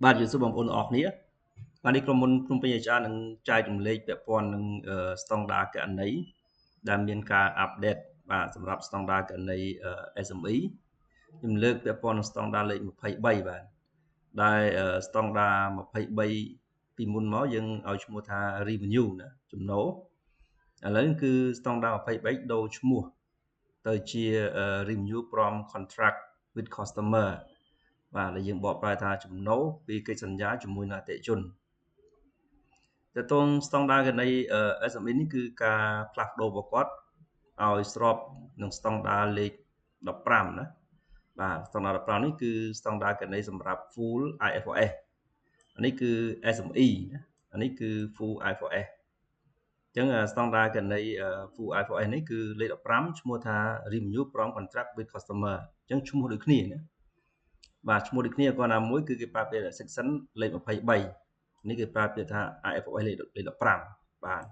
បាទយូស៊ូបងប្អូនអរគ្នាបាទនេះក្រុមហ៊ុនភ្នំពេញ HR នឹងចែករំលែកពាក់ព័ន្ធនឹងស្តង់ដារគណនេយ្យដែលមានការអាប់ដេតបាទសម្រាប់ស្តង់ដារគណនេយ្យ SME ខ្ញុំលើកពាក់ព័ន្ធនឹងស្តង់ដារលេខ23បាទដែលស្តង់ដារ23ពីមុនមកយើងឲ្យឈ្មោះថា revenue ណាចំណូលឥឡូវគឺស្តង់ដារ23ដូរឈ្មោះទៅជា revenue from contract with customer បាទដែលយើងបកប្រែថាចំណូលពីកិច្ចសន្យាជាមួយនឹងអតិថិជនតើតងស្តង់ដារគណនេយ្យ SME នេះគឺការផ្លាស់ប្ដូររបស់គាត់ឲ្យស្របនឹងស្តង់ដារលេខ15ណាបាទស្តង់ដារ15នេះគឺស្តង់ដារគណនេយ្យសម្រាប់ full IFRS អានេះគឺ SME ណាអានេះគឺ full IFRS អញ្ចឹងស្តង់ដារគណនេយ្យ full IFRS នេះគឺលេខ15ឈ្មោះថា revenue from contract with customer អញ្ចឹងឈ្មោះដូចគ្នាណាបាទឈ្មោះដូចគ្នាគ្រាន់តែមួយគឺគេប្រើពាក្យ section លេខ23នេះគេប្រើពាក្យថា IFRS លេខ15បាទ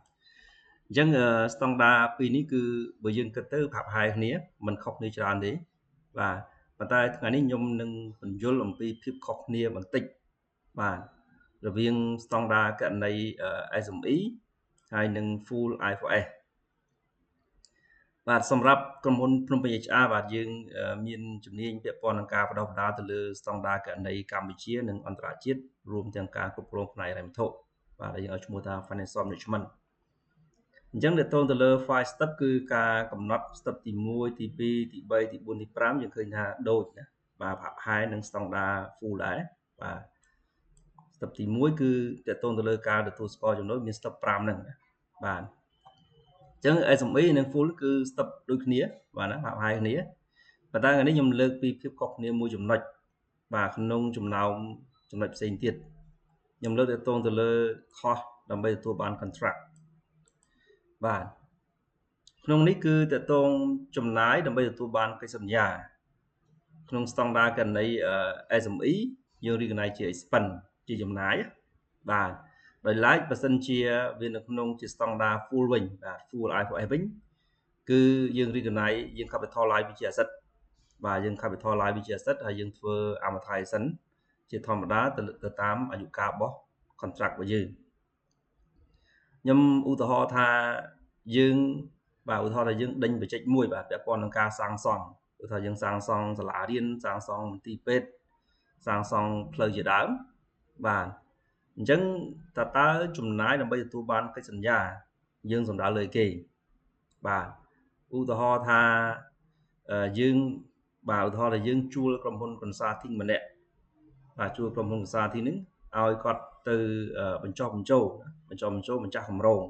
អញ្ចឹងស្តង់ដារពីរនេះគឺបើយើងគិតទៅហាក់ហាយគ្នាមិនខុសគ្នាច្រើនទេបាទប៉ុន្តែថ្ងៃនេះខ្ញុំនឹងបញ្យល់អំពីភាពខុសគ្នាបន្តិចបាទរវាងស្តង់ដារគណនេយ្យ SME ហើយនឹង full IFRS បាទសម្រាប់ក្រុមហ៊ុនភ្នំពេញ HR បាទយើងមានជំនាញពាក់ព័ន្ធនឹងការបដិបដាទៅលើស្តង់ដារគណនេយ្យកម្ពុជានិងអន្តរជាតិរួមទាំងការគ្រប់គ្រងផ្នែកហិរញ្ញវត្ថុបាទយើងឲ្យឈ្មោះថា Financial Management អញ្ចឹងតើតទៅលើ 5 step គឺការកំណត់ step ទី1ទី2ទី3ទី4ទី5យើងឃើញថាដូចណាបាទហាក់ហាយនឹងស្តង់ដារ full ដែរបាទ step ទី1គឺតើតទៅលើការទទួលស្គាល់ចំណូលមាន step 5ហ្នឹងណាបាទអញ្ចឹង SME និង full គឺ step ដូចគ្នាបាទណាហាក់ហាយគ្នាប៉ុន្តែថ្ងៃនេះខ្ញុំលើកពីភាពខុសគ្នាមួយចំណុចបាទក្នុងចំណោមចំណុចផ្សេងទៀតខ្ញុំលើកទៅលើ cost ដើម្បីទទួលបាន contract បាទក្នុងនេះគឺតកតងចំណាយដើម្បីទទួលបានកិច្ចសន្យាក្នុងស្តង់ដារគណនេយ្យ SME យើង recognize ជា expense ជាចំណាយបាទដោយឡែកបើសិនជាវានៅក្នុងជាស្តង់ដារ full វិញបាទ full IFRS វិញគឺយើង recognize យើង capitalize វាជា asset បាទយើង capitalize វាជា asset ហើយយើងធ្វើ amortization ជាធម្មតាទៅតាមអាយុកាលរបស់ contract របស់យើងខ្ញុំឧទាហរណ៍ថាយើងបាទឧទាហរណ៍ថាយើងដេញបច្ចេកមួយបាទពាក់ព័ន្ធនឹងការសាងសង់ឧទាហរណ៍យើងសាងសង់សាលារៀនសាងសង់មន្ទីរពេទ្យសាងសង់ផ្លូវជាដើមបាទអញ្ចឹងតើចំណាយដើម្បីទទួលបានកិច្ចសន្យាយើងសំដៅលើគេបាទឧទាហរណ៍ថាយើងបាទឧទាហរណ៍ថាយើងជួលក្រុមហ៊ុន consulting ម្នាក់បាទជួលក្រុមហ៊ុន consulting ហ្នឹងឲ្យគាត់ទៅបញ្ចុះបញ្ចូលម្ចាស់គម្រោង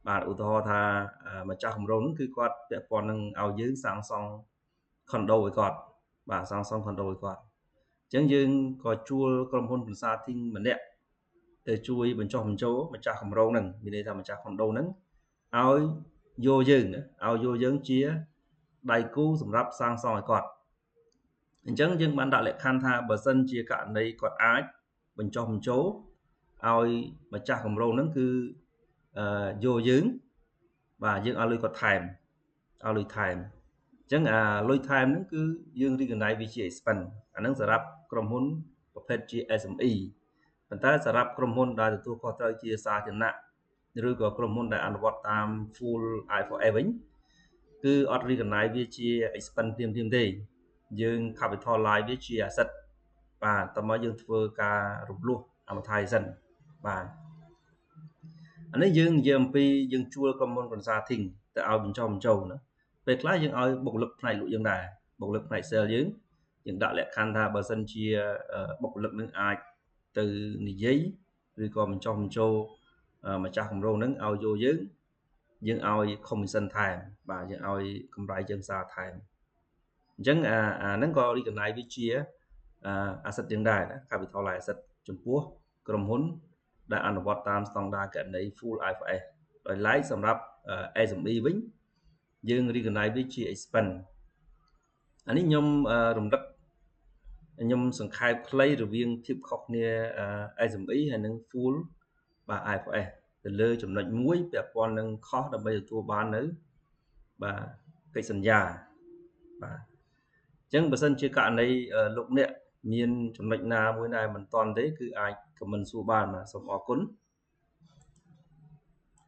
បាទឧទាហរណ៍ថាម្ចាស់គម្រោងហ្នឹងគឺគាត់ពាក់ព័ន្ធនឹងឲ្យយើងសាងសង់ condo ឲ្យគាត់បាទសាងសង់ condo ឲ្យគាត់អញ្ចឹងយើងក៏ជួលក្រុមហ៊ុន consulting ម្នាក់ទៅជួយបញ្ចុះបញ្ចូលម្ចាស់គម្រោងហ្នឹងមានន័យថាម្ចាស់ condo ហ្នឹងឲ្យយកយើងជាដៃគូសម្រាប់សាងសង់ឲ្យគាត់អញ្ចឹងយើងបានដាក់លក្ខខណ្ឌថាបើសិនជាករណីគាត់អាចបញ្ចុះបញ្ចូលឲ្យម្ចាស់គម្រោងហ្នឹងគឺយកយើងបាទយើងឲ្យលុយគាត់ថែមឲ្យលុយថែមអញ្ចឹងលុយថែមហ្នឹងគឺយើង recognize វាជា expense អាហ្នឹងសម្រាប់ក្រុមហ៊ុនប្រភេទជា SME ប៉ុន្តែសម្រាប់ក្រុមហ៊ុនដែលទទួលខុសត្រូវជាសាធារណៈឬក៏ក្រុមហ៊ុនដែលអនុវត្តតាម full IFRS វិញគឺអត់ recognize វាជា expense ភ្លាមទេយើង capitalize វាជា asset បាទតើមកយើងធ្វើការរំលោះ amortization បាទអានេះយើងនិយាយអំពីយើងជួលក្រុមហ៊ុន consulting ទៅឲ្យបញ្ចុះបញ្ចូលណាពេលខ្លះយើងឲ្យបុគ្គលិកផ្នែកលក់យើងដែរបុគ្គលិកផ្នែក sale យើងដាក់លក្ខខណ្ឌថាបើសិនជាបុគ្គលិកនឹងអាចទៅនិយាយឬក៏បញ្ចុះបញ្ចូលម្ចាស់គម្រោងនឹងឲ្យយកយើងឲ្យ commission ថែមបាទយើងឲ្យកម្រៃជើងសារថែមអញ្ចឹងហ្នឹងក៏ recognize វាជា asset យើងដែរណា capital asset ចំពោះក្រុមហ៊ុនដែលអនុវត្តតាមស្តង់ដារគណនេយ្យ full IFRS ដោយឡែកសម្រាប់ SME វិញយើង recognize វាជា expense អានេះខ្ញុំរំលឹកខ្ញុំសង្ខេបខ្លីរវាងភាពខុសគ្នា SME ហើយនិង full បាទ IFRS ទៅលើចំណុចមួយពាក់ព័ន្ធនឹង cost ដើម្បីទទួលបាននៅបាទកិច្ចសន្យាបាទអញ្ចឹងបើសិនជាករណីលោកអ្នក មានចំណុចណាមួយដែលមិនទាន់ទេគឺអាច comment សួរបានបាទសូមអរគុណ